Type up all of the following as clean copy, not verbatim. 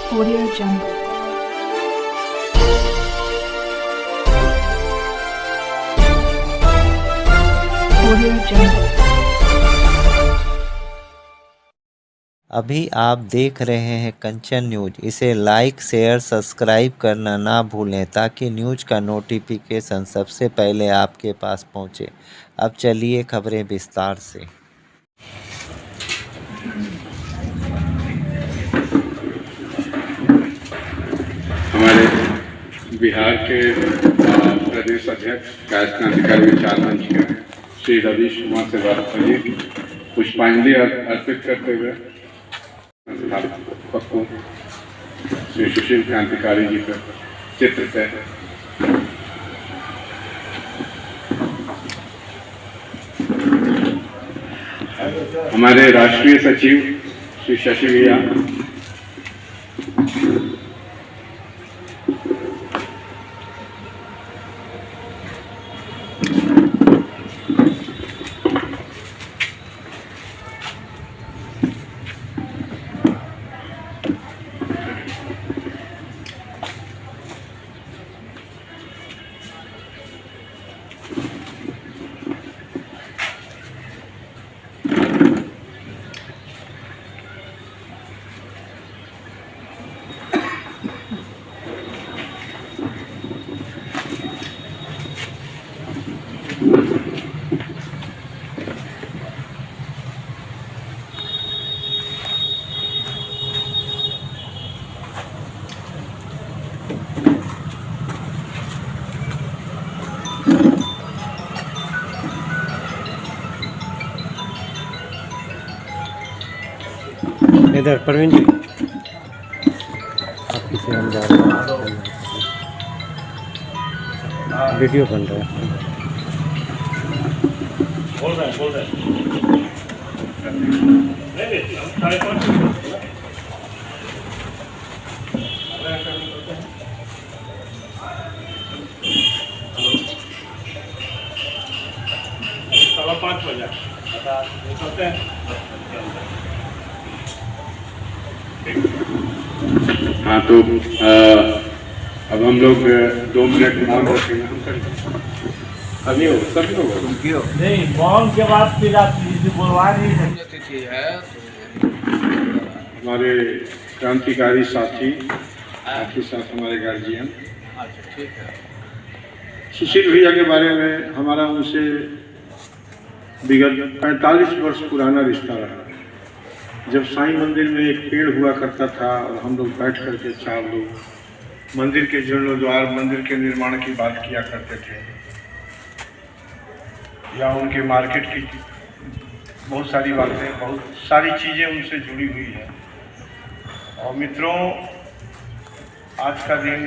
Audio Jungle. Audio Jungle. अभी आप देख रहे हैं कंचन न्यूज। इसे लाइक, शेयर, सब्सक्राइब करना ना भूलें ताकि न्यूज का नोटिफिकेशन सबसे पहले आपके पास पहुंचे। अब चलिए खबरें विस्तार से। हमारे बिहार के प्रदेश अध्यक्ष कायस्थ क्रांतिकारी विचार मंच के श्री रवीश कुमार से बात करिए। पुष्पांजलि अर्पित करते हुए पक्कों श्री सुशील क्रांतिकारी जी का चित्र तय है। हमारे राष्ट्रीय सचिव श्री शशि भैया, इधर प्रवीण जी आपकी से हम जा रहे हैं, वीडियो बन रहा है। बोल रहे हैं नहीं हम 5:30 5:15 बजे करते हैं। हाँ तो अब हम लोग 2 मिनट मौन रखेंगे। सभी लोग नहीं, मौन के बाद फिर आप बोलवा नहीं है। हमारे क्रांतिकारी साथी, साथ ही साथ हमारे गार्जियन। अच्छा ठीक है। सुशील भैया के बारे में हमारा उनसे विगत 45 वर्ष पुराना रिश्ता रहा। जब साईं मंदिर में एक पेड़ हुआ करता था और हम लोग बैठ करके 4 लोग मंदिर के जीर्णोद्वार, मंदिर के निर्माण की बात किया करते थे, या उनके मार्केट की बहुत सारी बातें, बहुत सारी चीज़ें उनसे जुड़ी हुई हैं। और मित्रों, आज का दिन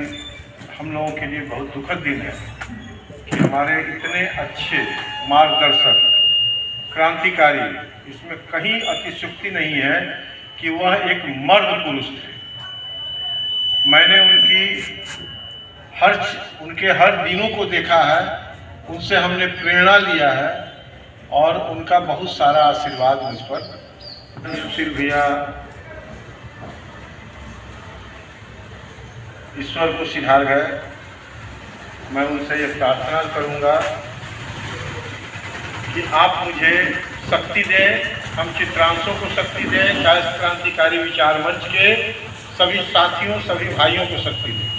हम लोगों के लिए बहुत दुखद दिन है कि हमारे इतने अच्छे मार्गदर्शक, क्रांतिकारी, इसमें कहीं अतिशयोक्ति नहीं है कि वह एक मर्द पुरुष थे। मैंने उनके हर दिनों को देखा है, उनसे हमने प्रेरणा लिया है और उनका बहुत सारा आशीर्वाद मुझ पर। सुशील भैया ईश्वर को सिधार गए। मैं उनसे ये प्रार्थना करूंगा कि आप मुझे शक्ति दें, हम चित्रांशों को शक्ति दें, कायस्थ क्रांतिकारी विचार मंच के सभी साथियों, सभी भाइयों को शक्ति दें।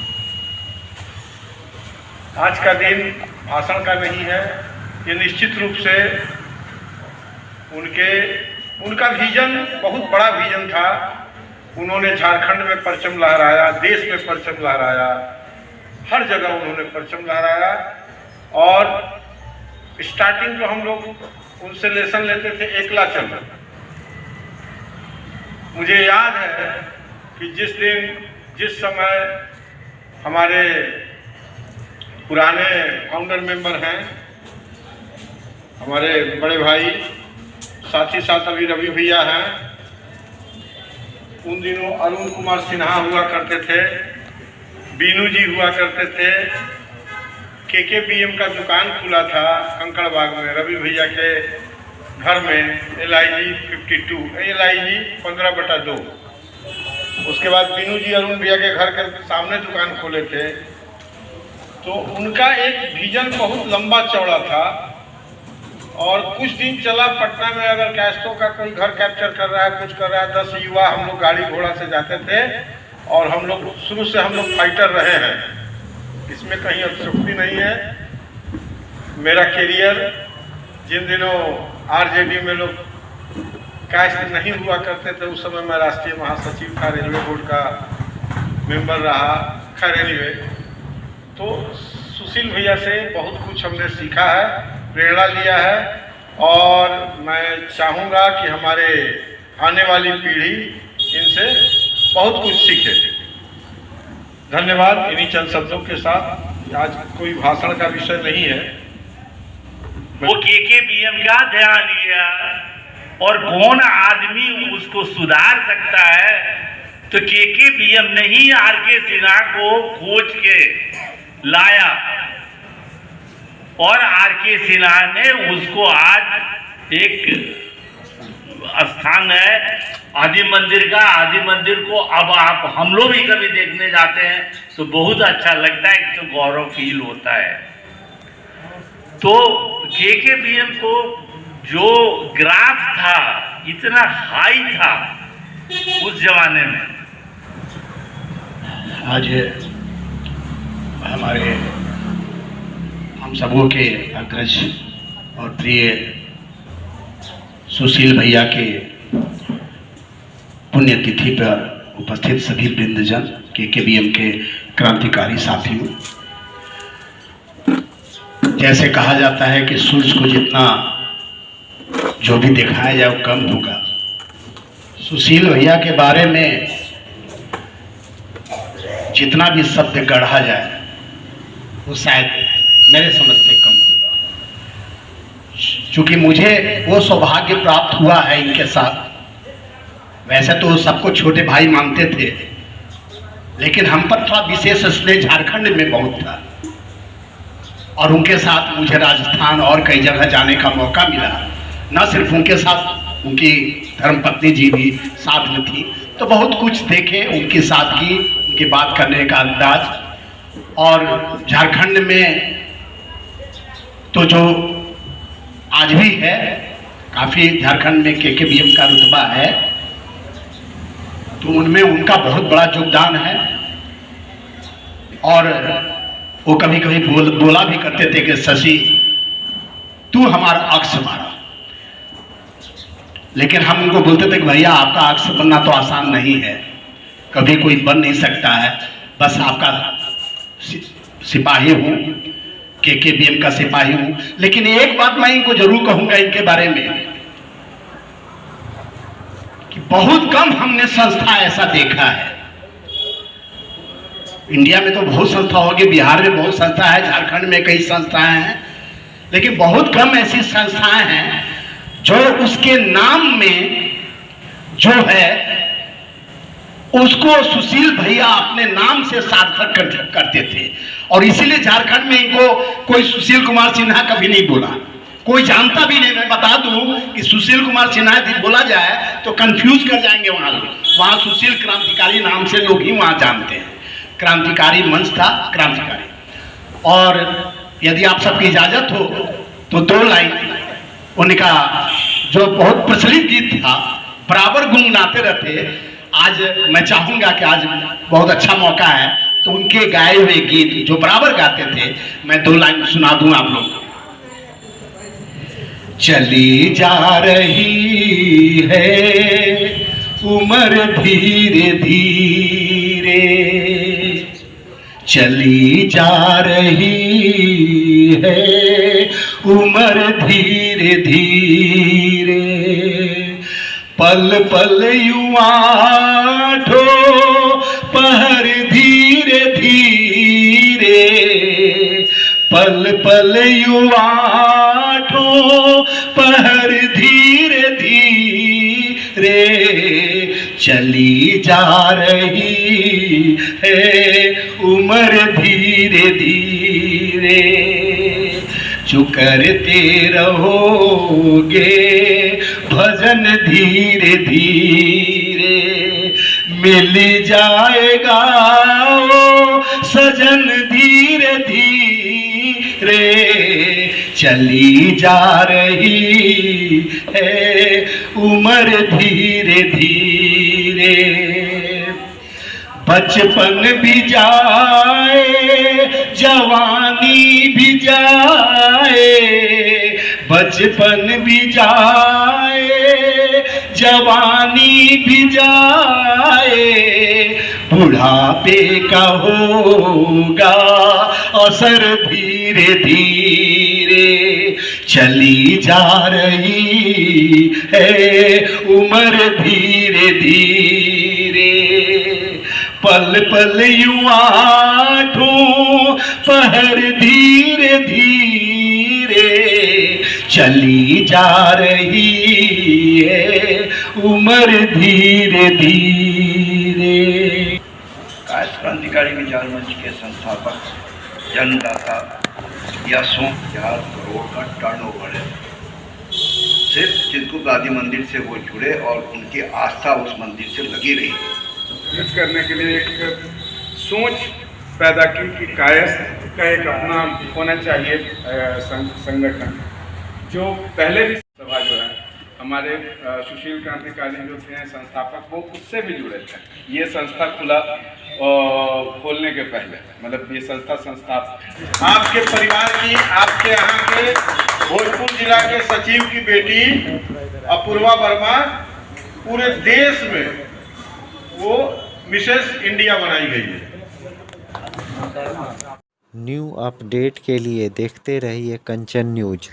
आज का दिन भाषण का नहीं है, ये निश्चित रूप से उनका विजन बहुत बड़ा विजन था। उन्होंने झारखंड में परचम लहराया, देश में परचम लहराया, हर जगह उन्होंने परचम लहराया। और स्टार्टिंग जो हम लोग उनसे लेसन लेते थे, एकला चल। मुझे याद है कि जिस समय हमारे पुराने फाउंडर मेंबर हैं, हमारे बड़े भाई, साथ ही साथ अभी रवि भैया हैं, उन दिनों अरुण कुमार सिन्हा हुआ करते थे, बीनू जी हुआ करते थे, KKBM का दुकान खुला था कंकड़बाग में, रवि भैया के घर में, LIG 52, LIG 15/2। उसके बाद बीनू जी अरुण भैया के घर के सामने दुकान खोले थे। तो उनका एक विजन बहुत लंबा चौड़ा था और कुछ दिन चला। पटना में अगर कैस्ट्रो का कोई घर कैप्चर कर रहा है, कुछ कर रहा है, 10 युवा हम लोग गाड़ी घोड़ा से जाते थे और हम लोग शुरू से हम लोग फाइटर रहे हैं, इसमें कहीं अतिशयोक्ति नहीं है। मेरा कैरियर जिन दिनों आरजेडी में लोग कास्ट नहीं हुआ करते थे, उस समय मैं राष्ट्रीय महासचिव था, रेलवे बोर्ड का मेंबर रहा। खैर एनीवे, तो सुशील भैया से बहुत कुछ हमने सीखा है, प्रेरणा लिया है और मैं चाहूँगा कि हमारे आने वाली पीढ़ी इनसे बहुत कुछ सीखे। धन्यवाद। इन्हीं चंद शब्दों के साथ, आज कोई भाषण का विषय नहीं है। वो केकेबीएम का ध्यान लिया और कौन आदमी उसको सुधार सकता है, तो केकेबीएम ने ही आरके सिन्हा को खोज के लाया और आरके सिन्हा ने उसको आज एक स्थान है आदि मंदिर का। आदि मंदिर को अब आप हम लोग भी कभी देखने जाते हैं तो बहुत अच्छा लगता है, तो गौरव फील होता है। तो केकेबीएम को जो ग्राफ था इतना हाई था उस जमाने में। आज हमारे हम सबों के अग्रज और प्रिय सुशील भैया के पुण्यतिथि पर उपस्थित सभी वृंदजन, केकेबीएम के क्रांतिकारी साथियों, जैसे कहा जाता है कि सूरज को जितना जो भी दिखाया जाए वो कम होगा। सुशील भैया के बारे में जितना भी शब्द गढ़ा जाए वो शायद मेरे समझ से कम होगा, क्योंकि मुझे वो सौभाग्य प्राप्त हुआ है इनके साथ। वैसे तो सबको छोटे भाई मानते थे, लेकिन हम पर थोड़ा विशेष स्नेह झारखंड में बहुत था और उनके साथ मुझे राजस्थान और कई जगह जाने का मौका मिला। न सिर्फ उनके साथ, उनकी धर्मपत्नी जी भी साथ में थी, तो बहुत कुछ देखे, उनकी सादगी, उनकी बात करने का अंदाज। और झारखंड में तो जो आज भी है, काफ़ी झारखंड में केकेबीएम का रुतबा है, तो उनमें उनका बहुत बड़ा योगदान है। और वो कभी कभी बोला भी करते थे कि शशि तू हमारा अक्स मारा, लेकिन हम उनको बोलते थे कि भैया आपका अक्स बनना तो आसान नहीं है, कभी कोई बन नहीं सकता है, बस आपका सिपाही हूँ, केकेबीएम का सिपाही हूँ। लेकिन एक बात मैं इनको जरूर कहूँगा इनके बारे में कि बहुत कम हमने संस्था ऐसा देखा है। इंडिया में तो बहुत संस्था होगी, बिहार में बहुत संस्था है, झारखंड में कई संस्थाएं हैं, लेकिन बहुत कम ऐसी संस्थाएं हैं जो उसके नाम में जो है उसको सुशील भैया अपने नाम से सार्थक करते थे। और इसीलिए झारखंड में इनको कोई सुशील कुमार सिन्हा कभी नहीं बोला, कोई जानता भी नहीं। मैं बता दूं कि सुशील कुमार सिन्हा यदि बोला जाए तो कंफ्यूज कर जाएंगे वहां लोग। वहां सुशील क्रांतिकारी नाम से लोग ही वहां जानते हैं, क्रांतिकारी मंच था, क्रांतिकारी। और यदि आप सबकी इजाजत हो तो 2 लाइन उनका जो बहुत प्रचलित गीत था, बराबर गुनगुनाते रहते। आज मैं चाहूंगा कि आज बहुत अच्छा मौका है तो उनके गाए हुए गीत जो बराबर गाते थे, मैं 2 लाइन सुना दूं आप लोग। चली जा रही है उम्र धीरे धीरे, चली जा रही है उम्र धीरे धीरे, पल पल युवा ठो पहर धीरे धीरे, पल पल युवा ठो पहर धीरे धीरे, चली जा रही है उम्र धीरे धीरे, जो करते रहोगे भजन धीरे धीरे, मिल जाएगा ओ सजन धीरे धीरे चली जा रही है उम्र धीरे धीरे बचपन भी जाए जवानी भी जाए बचपन भी जाए जवानी भी जाए बुढ़ापे का होगा असर धीरे धीरे चली जा रही है उम्र धीरे धीरे पल पल युवाठों पहर धीरे धीरे चली जा रही है उम्र धीरे धीरे। कायस्थ क्रांतिकारी विचार मंच के संस्थापक जन्मदाता या 100,000 करोड़ का टर्नओवर है। सिर्फ चित्रकूट आदि मंदिर से वो जुड़े और उनकी आस्था उस मंदिर से लगी रही। युद्ध करने के लिए एक सोच पैदा की कि कायस्थ का एक अपना होना चाहिए संगठन, जो पहले भी सभा जो है हमारे सुशील क्रांतिकारी जो थे संस्थापक वो उससे भी जुड़े थे। ये संस्था खुला खोलने के पहले मतलब ये संस्थापक आपके परिवार की, आपके यहाँ के भोजपुर जिला के सचिव की बेटी अपूर्वा वर्मा पूरे देश में वो मिसेस इंडिया बनाई गई है। न्यू अपडेट के लिए देखते रहिए कंचन न्यूज।